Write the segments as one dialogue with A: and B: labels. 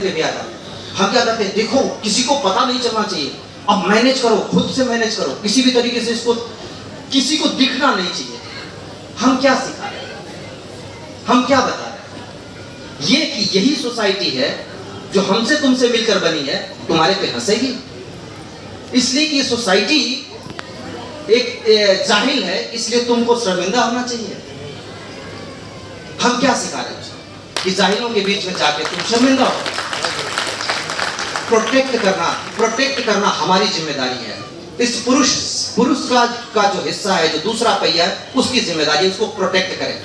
A: पे भी आ जाते हैं। हम क्या करते हैं, देखो किसी को पता नहीं चलना चाहिए, अब मैनेज करो, खुद से मैनेज करो, किसी भी तरीके से इसको किसी को दिखना नहीं चाहिए। हम क्या सिखा रहे हैं, हम क्या बता रहे हैं? ये कि यही सोसाइटी है जो हमसे तुमसे मिलकर बनी है, तुम्हारे पे हंसेगी, इसलिए कि ये सोसाइटी एक जाहिल है, इसलिए तुमको शर्मिंदा होना चाहिए। हम क्या सिखा रहे हैं कि जाहिलों के बीच में जाके तुम शर्मिंदा हो। प्रोटेक्ट करना हमारी जिम्मेदारी है। इस पुरुष का जो हिस्सा है, जो दूसरा पहिया है, उसकी जिम्मेदारी है उसको प्रोटेक्ट करें।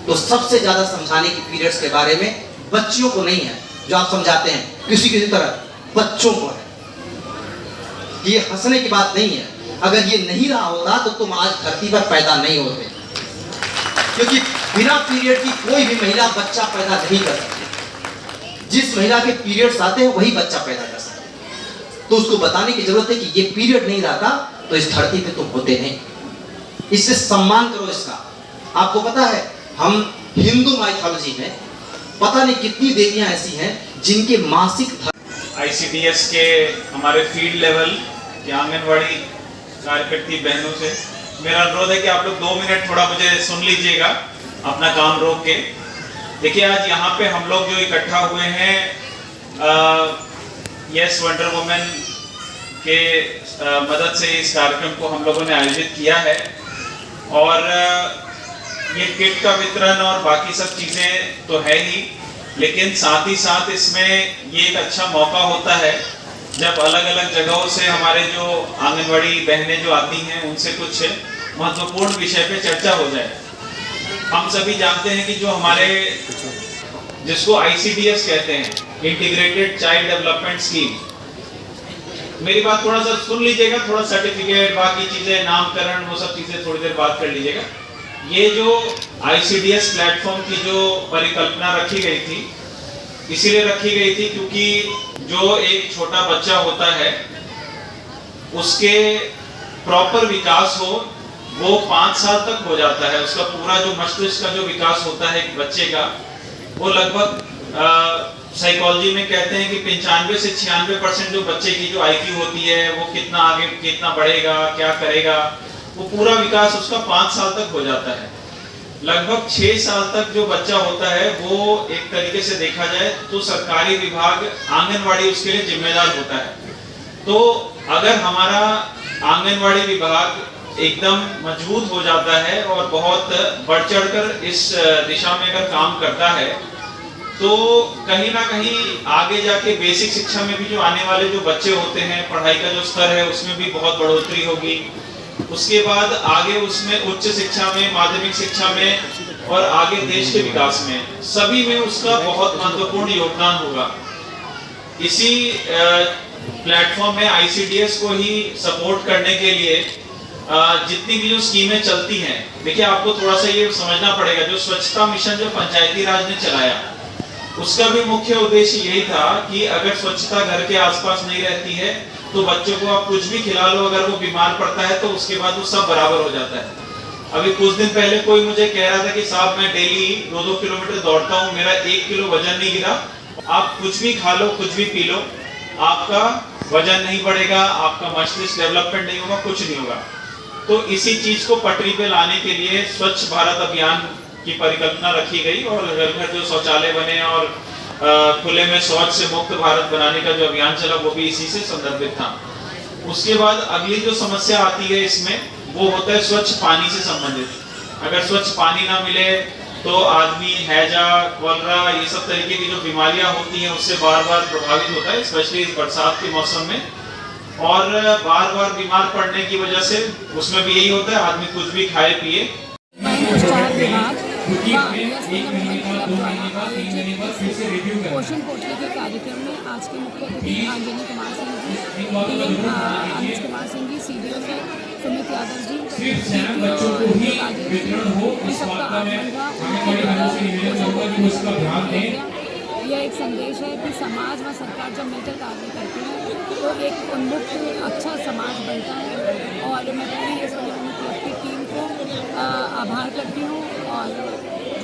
A: तो सबसे ज्यादा समझाने की पीरियड्स के बारे में बच्चियों को नहीं है, जो आप समझाते हैं किसी तरह बच्चों को है। ये हंसने की बात नहीं है। अगर ये नहीं रहा होता तो तुम आज धरती पर पैदा नहीं होते, क्योंकि बिना पीरियड की कोई भी महिला बच्चा पैदा नहीं कर सकती। जिस महिला के पीरियड्स आते हैं वही बच्चा पैदा कर सकती है। तो उसको बताने की जरूरत है कि ये पीरियड नहीं रहता तो इस धरती पे तुम होते नहीं। इससे सम्मान करो इसका। आपको पता है, हम हिंदू माइथोलॉजी में पता नहीं कितनी देवियां ऐसी हैं जिनके मासिक
B: ICDS के हमारे फील्ड लेवल के आंगनवाड़ी कार्यकर्ती बहनों से मेरा अनुरोध है कि आप लोग 2 मिनट थोड़ा मुझे सुन लीजिएगा, अपना काम रोक के। देखिए, आज यहाँ पे हम लोग जो इकट्ठा हुए हैं, यस वंडर वुमेन के मदद से इस कार्यक्रम को हम लोगों ने आयोजित किया है। और ये किट का वितरण और बाकी सब चीज़ें तो है ही, लेकिन साथ ही साथ इसमें ये एक अच्छा मौका होता है जब अलग अलग जगहों से हमारे जो आंगनवाड़ी बहनें जो आती हैं उनसे कुछ महत्वपूर्ण विषय पे चर्चा हो जाए। हम सभी जानते हैं कि जो हमारे, जिसको ICDS कहते हैं, इंटीग्रेटेड चाइल्ड डेवलपमेंट स्कीम, मेरी बात थोड़ा सा सुन लीजिएगा, थोड़ा सर्टिफिकेट बाकी चीजें, नामकरण, वो सब चीजें थोड़ी देर बात कर लीजिएगा। ये जो ICDS प्लेटफॉर्म की जो परिकल्पना रखी गई थी, इसीलिए रखी गई थी क्योंकि जो एक छोटा बच्चा होता है उसके प्रॉपर विकास हो, वो 5 साल तक हो जाता है। उसका पूरा जो मस्तिष्क का जो विकास होता है एक बच्चे का, वो लगभग साइकोलॉजी में कहते हैं कि 95 से 96% जो बच्चे की जो IQ होती है, वो कितना आगे कितना बढ़ेगा, क्या करेगा, वो पूरा विकास उसका 5 साल तक हो जाता है। लगभग 6 साल तक जो बच्चा होता है, वो एक तरीके से देखा जाए तो सरकारी विभाग आंगनवाड़ी उसके लिए जिम्मेदार होता है। तो अगर हमारा आंगनवाड़ी विभाग एकदम मजबूत हो जाता है और बहुत बढ़ चढ़कर इस दिशा में अगर काम करता है, तो कहीं ना कहीं आगे जाके बेसिक शिक्षा में भी जो आने वाले जो बच्चे होते हैं, पढ़ाई का जो स्तर है उसमें भी बहुत बढ़ोतरी होगी। उसके बाद आगे उसमें उच्च शिक्षा में, माध्यमिक शिक्षा में और आगे देश के विकास में, सभी में उसका बहुत महत्वपूर्ण योगदान होगा। इसी प्लेटफॉर्म में ICDS को ही सपोर्ट करने के लिए जितनी भी जो स्कीमें चलती हैं, देखिए आपको थोड़ा सा ये समझना पड़ेगा, जो स्वच्छता मिशन जो पंचायती राज ने चलाया, उसका भी मुख्य उद्देश्य यही था कि अगर स्वच्छता घर के आसपास नहीं रहती है तो बच्चों को आप कुछ भी खिला लो, अगर वो बीमार पड़ता है तो उसके बाद वो सब बराबर हो जाता है। अभी कुछ दिन पहले कोई मुझे कह रहा था कि साहब मैं डेली 2-2 किलोमीटर दौड़ता हूँ, मेरा 1 किलो वजन नहीं गिरा। आप कुछ भी खा लो, कुछ भी पी लो, आपका वजन नहीं बढ़ेगा, आपका मस्तिष्क डेवलपमेंट नहीं होगा, कुछ नहीं होगा। तो इसी चीज को पटरी पे लाने के लिए स्वच्छ भारत अभियान की परिकल्पना रखी गई और घर घर जो शौचालय बने और खुले में शौच से मुक्त भारत बनाने का जो अभियान चला, वो भी इसी से संदर्भित था। उसके बाद अगली जो समस्या आती है इसमें, वो होता है स्वच्छ पानी से संबंधित। अगर स्वच्छ पानी ना मिले तो आदमी हैजा, कॉलरा, ये सब तरीके की जो बीमारियां होती हैं उससे बार बार प्रभावित होता है, स्पेशली इस बरसात के मौसम में। और बार बार बीमार पड़ने की वजह से उसमें भी यही होता है, आदमी कुछ भी खाए पिए।
C: पोषण पोटली के कार्यक्रम में आज के मुख्य अतिथि अंजनी कुमार सिंह जी, अनुज कुमार सिंह जी, CDO से सुमित यादव जी, सबका आगमन हुआ। यह एक संदेश है कि समाज व सरकार जब मिलकर कार्य करते हैं तो एक उन्मुक्त अच्छा समाज बनता है। और मैं पूरी इस टीम को आभार करती हूँ और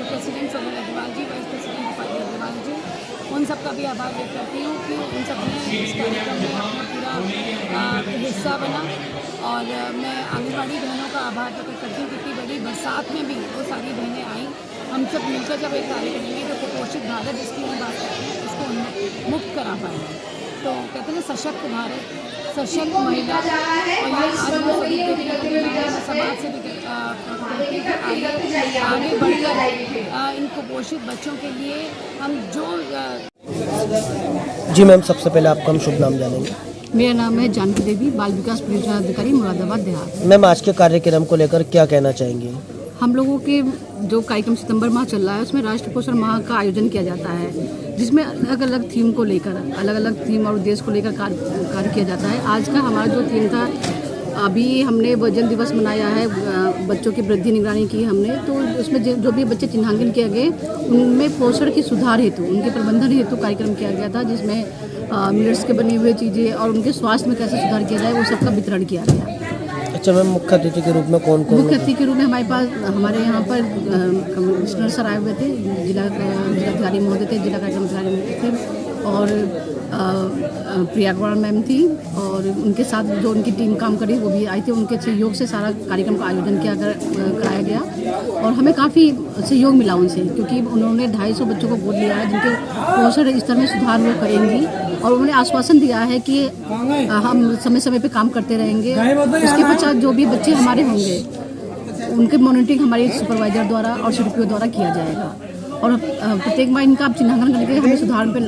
C: प्रेसिडेंट सोनल अग्रवाल जी, वाइस प्रेसिडेंट रूपाली अग्रवाल जी, उन सब का भी आभार व्यक्त करती हूँ कि उन सब ने इस कार्यक्रम में अपना पूरा हिस्सा बना। और मैं आंगनबाड़ी बहनों का आभार प्रकट करती हूँ, कितनी बड़ी बरसात में भी वो सारी बहनें आईं। हम सब मिलकर जब एक कार्य करेंगे तो कुपोषित भारत जिसकी हम बात करते हैं उसको मुक्त करा पाएंगे। तो कहते हैं सशक्त भारत, सशक्त महिला, और ये आज मैं सभी समाज से भी आगे बढ़कर इन कुपोषित बच्चों के लिए हम जो
D: जी मैम, सबसे पहले आपका हम शुभ नाम जानेंगे।
C: मेरा नाम है जानकी देवी, बाल विकास परियोजना अधिकारी, मुरादाबाद देहात।
D: मैम, आज के कार्यक्रम को लेकर क्या कहना चाहेंगे?
C: हम लोगों के जो कार्यक्रम सितंबर माह चल रहा है उसमें राष्ट्रीय पोषण माह का आयोजन किया जाता है, जिसमें अलग अलग थीम को लेकर, अलग अलग थीम और उद्देश्य को लेकर कार्य किया जाता है। आज का हमारा जो थीम था, अभी हमने वजन दिवस मनाया है, बच्चों की वृद्धि निगरानी की हमने, तो उसमें जो भी बच्चे चिन्हांकन किए गए उनमें पोषण की सुधार हेतु, उनके प्रबंधन हेतु कार्यक्रम किया गया था, जिसमें मिलेट्स के बनी हुई चीज़ें और उनके स्वास्थ्य में कैसे सुधार किया जाए वो सबका वितरण किया गया।
D: अच्छा मैम, मुख्य अतिथि के रूप में कौन कौन?
C: मुख्य अतिथि के रूप में हमारे यहाँ पर कमिश्नर सर आए हुए थे, जिलाधिकारी महोदय थे, जिला कार्यक्रम अधिकारी थे, और प्रिया अग्रवाल मैम थी, और उनके साथ जो उनकी टीम काम करी वो भी आई थी। उनके सहयोग से सारा कार्यक्रम का आयोजन कराया गया और हमें काफ़ी सहयोग मिला उनसे, क्योंकि उन्होंने 250 बच्चों को गोद लिया है जिनके पोषण स्तर में सुधार वो करेंगी, और उन्होंने आश्वासन दिया है कि हम समय समय पे काम करते रहेंगे। उसके पश्चात जो भी बच्चे हमारे होंगे उनके मॉनिटरिंग हमारे सुपरवाइजर द्वारा और CDPO द्वारा किया जाएगा, और प्रत्येक माह इनका चिन्हांकन करके हमें सुधार पे